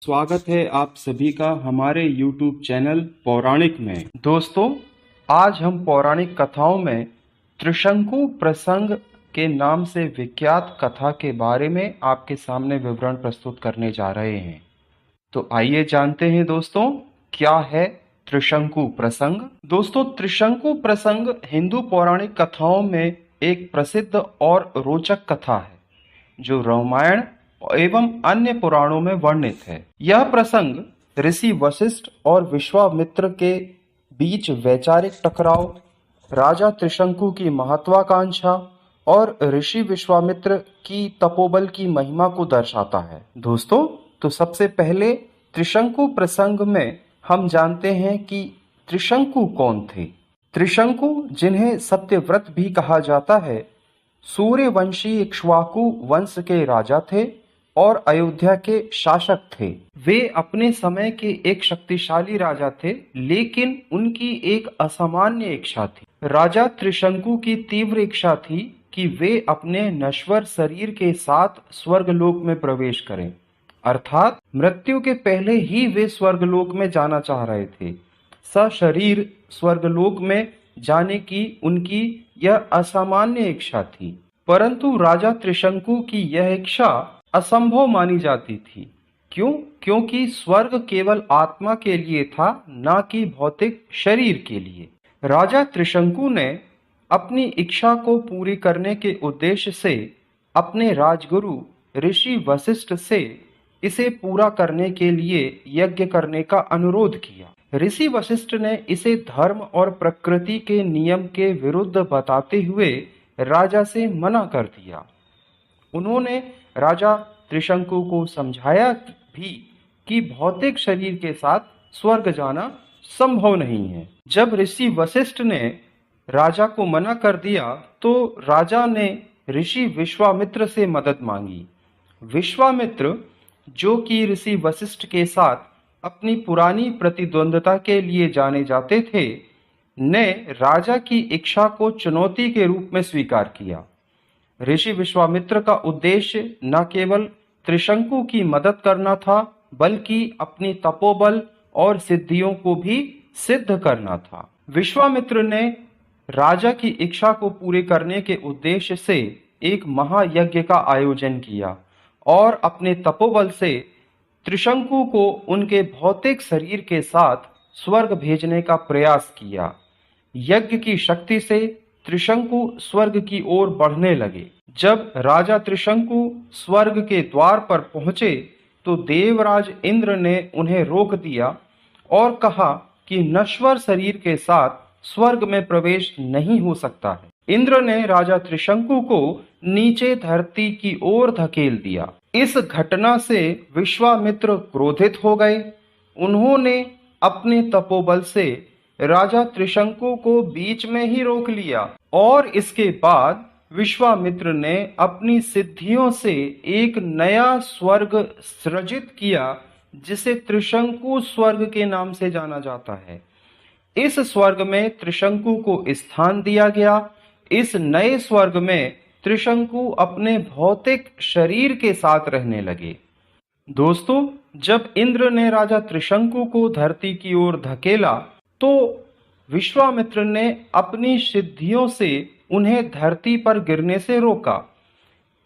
स्वागत है आप सभी का हमारे YouTube चैनल पौराणिक में। दोस्तों, आज हम पौराणिक कथाओं में त्रिशंकु प्रसंग के नाम से विख्यात कथा के बारे में आपके सामने विवरण प्रस्तुत करने जा रहे हैं। तो आइए जानते हैं दोस्तों, क्या है त्रिशंकु प्रसंग। दोस्तों, त्रिशंकु प्रसंग हिंदू पौराणिक कथाओं में एक प्रसिद्ध और रोचक कथा है जो रामायण एवं अन्य पुराणों में वर्णित है। यह प्रसंग ऋषि वशिष्ठ और विश्वामित्र के बीच वैचारिक टकराव, राजा त्रिशंकु की महत्वाकांक्षा और ऋषि विश्वामित्र की तपोबल की महिमा को दर्शाता है। दोस्तों, तो सबसे पहले त्रिशंकु प्रसंग में हम जानते हैं कि त्रिशंकु कौन थे। त्रिशंकु, जिन्हें सत्यव्रत भी कहा जाता है, सूर्यवंशी इक्ष्वाकु वंश के राजा थे और अयोध्या के शासक थे। वे अपने समय के एक शक्तिशाली राजा थे, लेकिन उनकी एक असामान्य इच्छा थी। राजा त्रिशंकु की तीव्र इच्छा थी कि वे अपने नश्वर शरीर के साथ स्वर्गलोक में प्रवेश करें, अर्थात मृत्यु के पहले ही वे स्वर्गलोक में जाना चाह रहे थे। सशरीर स्वर्गलोक में जाने की उनकी यह असामान्य इच्छा थी, परंतु राजा त्रिशंकु की यह इच्छा असंभव मानी जाती थी। क्यों? क्योंकि स्वर्ग केवल आत्मा के लिए था, न कि भौतिक शरीर के लिए। राजा त्रिशंकु ने अपनी इच्छा को पूरी करने के उद्देश्य से अपने राजगुरु ऋषि वशिष्ठ से इसे पूरा करने के लिए यज्ञ करने का अनुरोध किया। ऋषि वशिष्ठ ने इसे धर्म और प्रकृति के नियम के विरुद्ध बताते हुए राजा से मना कर दिया। उन्होंने राजा त्रिशंकु को समझाया भी कि भौतिक शरीर के साथ स्वर्ग जाना संभव नहीं है। जब ऋषि वशिष्ठ ने राजा को मना कर दिया तो राजा ने ऋषि विश्वामित्र से मदद मांगी। विश्वामित्र, जो कि ऋषि वशिष्ठ के साथ अपनी पुरानी प्रतिद्वंद्विता के लिए जाने जाते थे, ने राजा की इच्छा को चुनौती के रूप में स्वीकार किया। ऋषि विश्वामित्र का उद्देश्य न केवल त्रिशंकु की मदद करना था, बल्कि अपनी तपोबल और सिद्धियों को भी सिद्ध करना था। विश्वामित्र ने राजा की इच्छा को पूरे करने के उद्देश्य से एक महायज्ञ का आयोजन किया और अपने तपोबल से त्रिशंकु को उनके भौतिक शरीर के साथ स्वर्ग भेजने का प्रयास किया। यज्ञ की शक्ति से त्रिशंकु स्वर्ग की ओर बढ़ने लगे। जब राजा त्रिशंकु स्वर्ग के द्वार पर पहुंचे तो देवराज इंद्र ने उन्हें रोक दिया और कहा कि नश्वर शरीर के साथ स्वर्ग में प्रवेश नहीं हो सकता है। इंद्र ने राजा त्रिशंकु को नीचे धरती की ओर धकेल दिया। इस घटना से विश्वामित्र क्रोधित हो गए। उन्होंने अपने तपोबल से राजा त्रिशंकु को बीच में ही रोक लिया और इसके बाद विश्वामित्र ने अपनी सिद्धियों से एक नया स्वर्ग सृजित किया, जिसे त्रिशंकु स्वर्ग के नाम से जाना जाता है। इस स्वर्ग में त्रिशंकु को स्थान दिया गया। इस नए स्वर्ग में त्रिशंकु अपने भौतिक शरीर के साथ रहने लगे। दोस्तों, जब इंद्र ने राजा त्रिशंकु को धरती की ओर धकेला तो विश्वामित्र ने अपनी सिद्धियों से उन्हें धरती पर गिरने से रोका।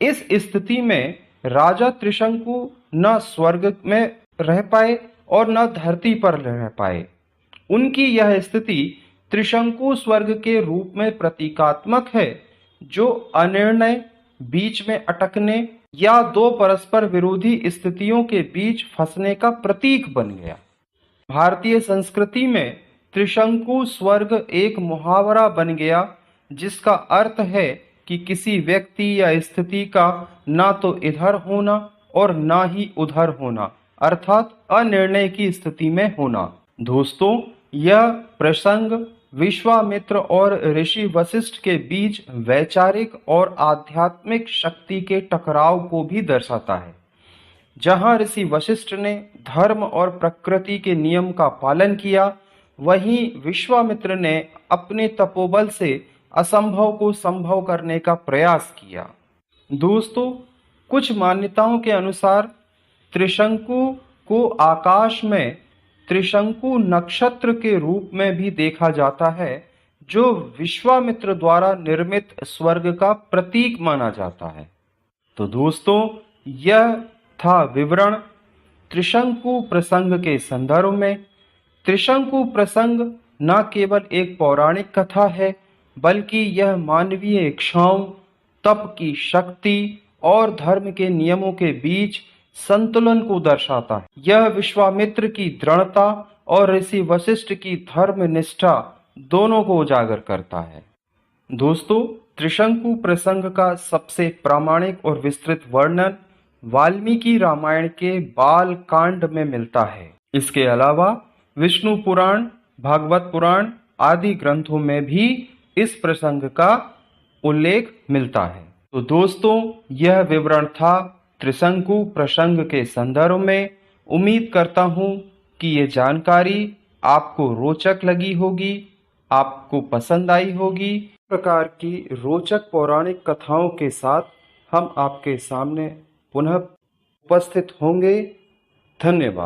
इस स्थिति में राजा त्रिशंकु न स्वर्ग में रह पाए और न धरती पर रह पाए। उनकी यह स्थिति त्रिशंकु स्वर्ग के रूप में प्रतीकात्मक है, जो अनिर्णय, बीच में अटकने या दो परस्पर विरोधी स्थितियों के बीच फंसने का प्रतीक बन गया। भारतीय संस्कृति में त्रिशंकु स्वर्ग एक मुहावरा बन गया, जिसका अर्थ है कि किसी व्यक्ति या स्थिति का ना तो इधर होना और ना ही उधर होना, अर्थात अनिर्णय की स्थिति में होना। दोस्तों, यह प्रसंग विश्वामित्र और ऋषि वशिष्ठ के बीच वैचारिक और आध्यात्मिक शक्ति के टकराव को भी दर्शाता है। जहां ऋषि वशिष्ठ ने धर्म और प्रकृति के नियम का पालन किया, वहीं विश्वामित्र ने अपने तपोबल से असंभव को संभव करने का प्रयास किया। दोस्तों, कुछ मान्यताओं के अनुसार त्रिशंकु को आकाश में त्रिशंकु नक्षत्र के रूप में भी देखा जाता है, जो विश्वामित्र द्वारा निर्मित स्वर्ग का प्रतीक माना जाता है। तो दोस्तों, यह था विवरण त्रिशंकु प्रसंग के संदर्भ में। त्रिशंकु प्रसंग न केवल एक पौराणिक कथा है, बल्कि यह मानवीय इच्छाओं, तप की शक्ति और धर्म के नियमों के बीच संतुलन को दर्शाता है। यह विश्वामित्र की दृढ़ता और ऋषि वशिष्ठ की धर्म निष्ठा दोनों को उजागर करता है। दोस्तों, त्रिशंकु प्रसंग का सबसे प्रामाणिक और विस्तृत वर्णन वाल्मीकि रामायण के बाल कांड में मिलता है। इसके अलावा विष्णु पुराण, भागवत पुराण आदि ग्रंथों में भी इस प्रसंग का उल्लेख मिलता है। तो दोस्तों, यह विवरण था त्रिशंकु प्रसंग के संदर्भ में। उम्मीद करता हूँ कि ये जानकारी आपको रोचक लगी होगी, आपको पसंद आई होगी। इस प्रकार की रोचक पौराणिक कथाओं के साथ हम आपके सामने पुनः उपस्थित होंगे। धन्यवाद।